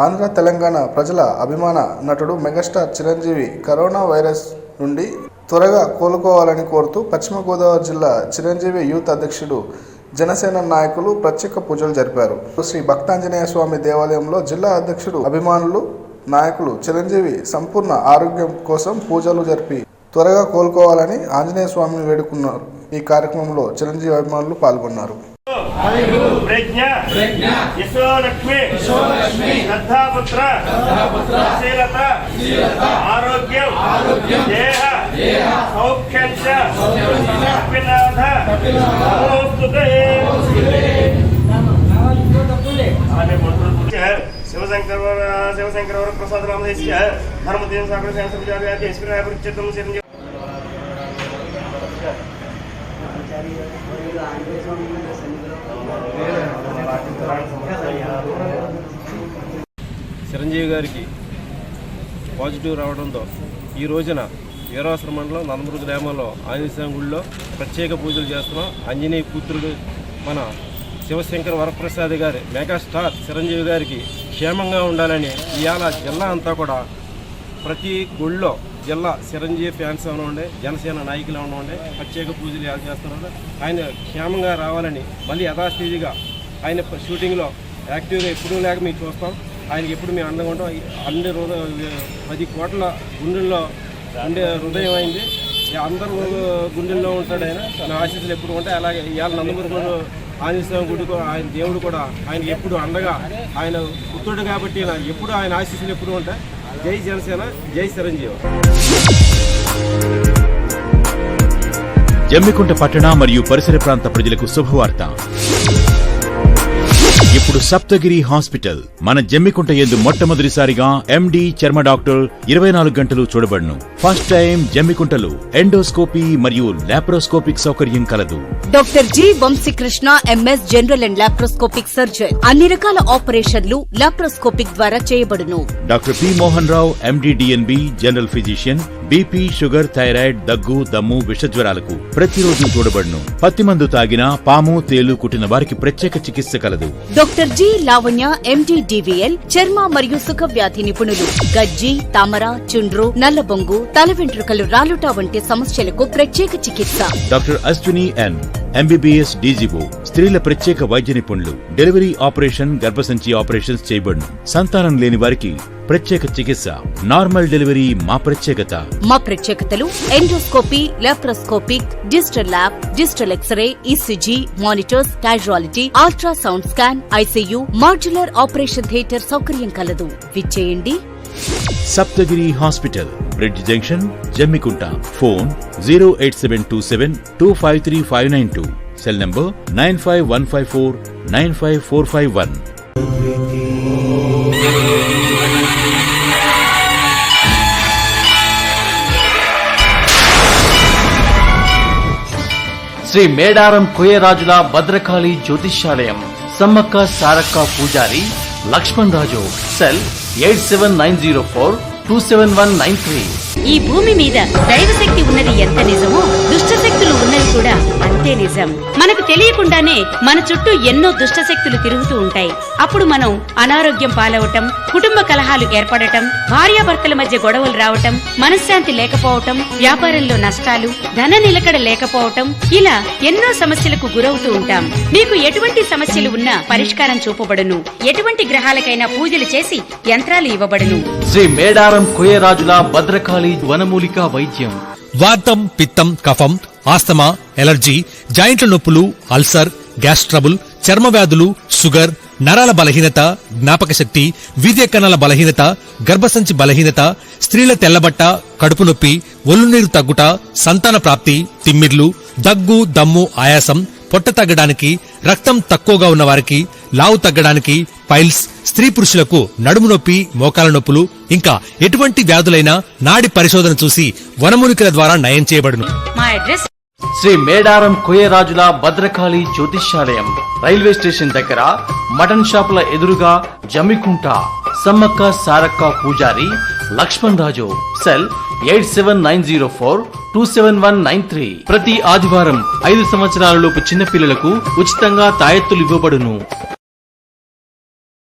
ఆంధ్ర తెలంగాణ ప్రజల అభిమాన నటుడు మెగాస్టార్ చిరంజీవి కరోనా వైరస్ నుండి త్వరగా కోలుకోవాలని కోరుతూ పశ్చిమ గోదావరి జిల్లా చిరంజీవి యూత్ అధ్యక్షుడు జనసేన నాయకులు ప్రత్యేక పూజలు జరిపారు. శ్రీ భక్తాంజనేయ స్వామి దేవాలయంలో జిల్లా అధ్యక్షుడు అభిమానులు నాయకులు చిరంజీవి సంపూర్ణ ఆరోగ్యం కోసం పూజలు జరిపి త్వరగా కోలుకోవాలని ఆంజనేయ స్వామిని వేడుకున్నారు. ఈ కార్యక్రమంలో చిరంజీవి అభిమానులు పాల్గొన్నారు. शिवशंकर और प्रसाद रामदेश धर्मदेव सागर చిరంజీవి గారికి పాజిటివ్ రావడంతో ఈ రోజున వీరవాసర మండలం నందమూరు గ్రామంలో ఆంజనేయ స్వామి గుడిలో ప్రత్యేక పూజలు చేస్తున్నాం. ఆంజనేయ పుత్రుడు మన శివశంకర్ వరప్రసాద్ గారి మెగాస్టార్ చిరంజీవి గారికి క్షేమంగా ఉండాలని ఇవాళ జిల్లా అంతా కూడా ప్రతి గుళ్ళో జిల్లా చిరంజీవి ఫ్యాన్స్ ఏమైనా ఉండే, జనసేన నాయకులు ఏమైనా ఉండే ప్రత్యేక పూజలు చేస్తున్నారు. ఆయన క్షేమంగా రావాలని మళ్ళీ యథాస్థితిగా ఆయన షూటింగ్లో యాక్టివ్గా ఎప్పుడూ లేక మీకు చూస్తాం. ఆయనకి ఎప్పుడు మేము అండగా ఉంటాం. అన్ని 10 కోట్ల గుండెల్లో ఉండే హృదయం అయింది. అందరూ గుండెల్లో ఉంటాడు ఆయన. నా ఆశీస్సులు ఎప్పుడు ఉంటాయి. అలాగే ఇవాళ నందమూరి ఆంజనేయ స్వామి గుడి ఆయన దేవుడు కూడా ఆయనకి ఎప్పుడు అండగా, ఆయన పుత్రుడు కాబట్టి ఎప్పుడు ఆయన ఆశీస్సులు ఎప్పుడు ఉంటాయి. జై జనసేన, జై చిరంజీవి. జమ్మికుంట పట్టణ మరియు పరిసర ప్రాంత ప్రజలకు శుభవార్త. ఇప్పుడు సప్తగిరి హాస్పిటల్ మన జమ్మికుంట యందు మొట్టమొదటిసారిగా ఎండి చర్మ డాక్టర్ 24 గంటలు చూడబడును. ఫస్ట్ టైం జమ్మికుంటలో ఎండోస్కోపీ మరియు లాప్రోస్కోపిక్ సౌకర్యం కలదు. Doctor G Vamshikrishna MS general and laparoscopic surgeon. అన్ని రకాల ఆపరేషన్లు లాప్రోస్కోపిక్ ద్వారా చేయబడును. Doctor P Mohan Rao MD DNB general physician. BP, sugar, thyroid, దగ్గు, దమ్ము, విషజ్వరాలకు ప్రతిరోజు చూడబడును. పత్తి మందు తాగినా, పాము, తేలు కుట్టిన వారికి ప్రత్యేక చికిత్స కలదు. డాక్టర్ జి లావణ్య ఎండి డివిఎల్ చర్మ మరియు సుఖ వ్యాధి నిపుణులు. గజ్జి, తామర, చుండ్రు, నల్లబొంగు, తల వెంట్రుకలు రాలుట వంటి సమస్యలకు ప్రత్యేక చికిత్స. Doctor Ashwini N MBBS DGO స్త్రీల ప్రత్యేక వైద్య నిపుణులు. డెలివరీ ఆపరేషన్, గర్భసంచి ఆపరేషన్స్ చేయబడును. సంతానం లేని వారికి ప్రత్యేక చికిత్స. నార్మల్ డెలివరీ మా ప్రత్యేకత. మా ప్రత్యేకతలు endoscopy, laparoscopic, digital lab, digital x ray, ECG, monitors, casualty, ultrasound scan, ICU, modular operation theatre సౌకర్యం కలదు. విచ్చేయండి. Saptagiri hospital, bridge junction, Jammikunta. Phone 08727253592. Cell number 9515495451. Shri Medaram కోయరాజుల భద్రకాళి జ్యోతిష్యాలయం. సమ్మక్క సారక్క పూజారి లక్ష్మణ్ రాజు. సెల్ 8790427193. ఈ భూమి మీద దైవశక్తి ఉన్నది ఎంత నిజమో దుష్టశక్తులు ఉన్నది కూడా అంతే నిజం. మనకు తెలియకుండానే మన చుట్టూ ఎన్నో దుష్టశక్తులు తిరుగుతూ ఉంటాయి. అప్పుడు మనం అనారోగ్యం పాలవటం, కుటుంబ కలహాలు ఏర్పడటం, భార్యాభర్తల మధ్య గొడవలు రావటం, మనశ్శాంతి లేకపోవటం, వ్యాపారంలో నష్టాలు, ధన నిలకడ లేకపోవటం, ఇలా ఎన్నో సమస్యలకు గురవుతూ ఉంటాం. మీకు ఎటువంటి సమస్యలు ఉన్నా పరిష్కారం చూపబడును. ఎటువంటి గ్రహాలకైనా పూజలు చేసి యంత్రాలు ఇవ్వబడును. శ్రీ మేడారం కోయరాజుల భద్రకాళి వనమూలిక వైద్యం. వాతం, పిత్తం, కఫం, ఆస్తమా, ఎలర్జీ, జాయింట్ల నొప్పులు, అల్సర్, గ్యాస్ ట్రబుల్, చర్మ వ్యాధులు, షుగర్, నరాల బలహీనత, జ్ఞాపక శక్తి, వీర్య కణాల బలహీనత, గర్భసంచి బలహీనత, స్త్రీల తెల్లబట్ట, కడుపు నొప్పి, ఒళ్ళు నీరు తగ్గుట, సంతాన ప్రాప్తి, తిమ్మిర్లు, దగ్గు, దమ్ము, ఆయాసం, పొట్ట తగ్గడానికి, రక్తం తక్కువగా ఉన్న వారికి, లావు తగ్గడానికి, పైల్స్, స్త్రీ పురుషులకు నడుము నొప్పి, మోకాల నొప్పులు, ఇంకా ఎటువంటి వ్యాధులైనా నాడి పరిశోధన చూసి వనమూలికల ద్వారా నయం చేయబడును. మా అడ్రస్ శ్రీ మేడారం కోయరాజుల భద్రకాళి జ్యోతిష్యాలయం. రైల్వే స్టేషన్ దగ్గర, మటన్ షాపుల ఎదురుగా, జమ్మికుంట. సమ్మక్క సారక్క పూజారి లక్ష్మణ్ రాజు. సెల్ 8790427193. ప్రతి ఆదివారం 5 సంవత్సరాలలోపు చిన్నపిల్లలకు ఉచితంగా తాయెత్తులు ఇవ్వబడును.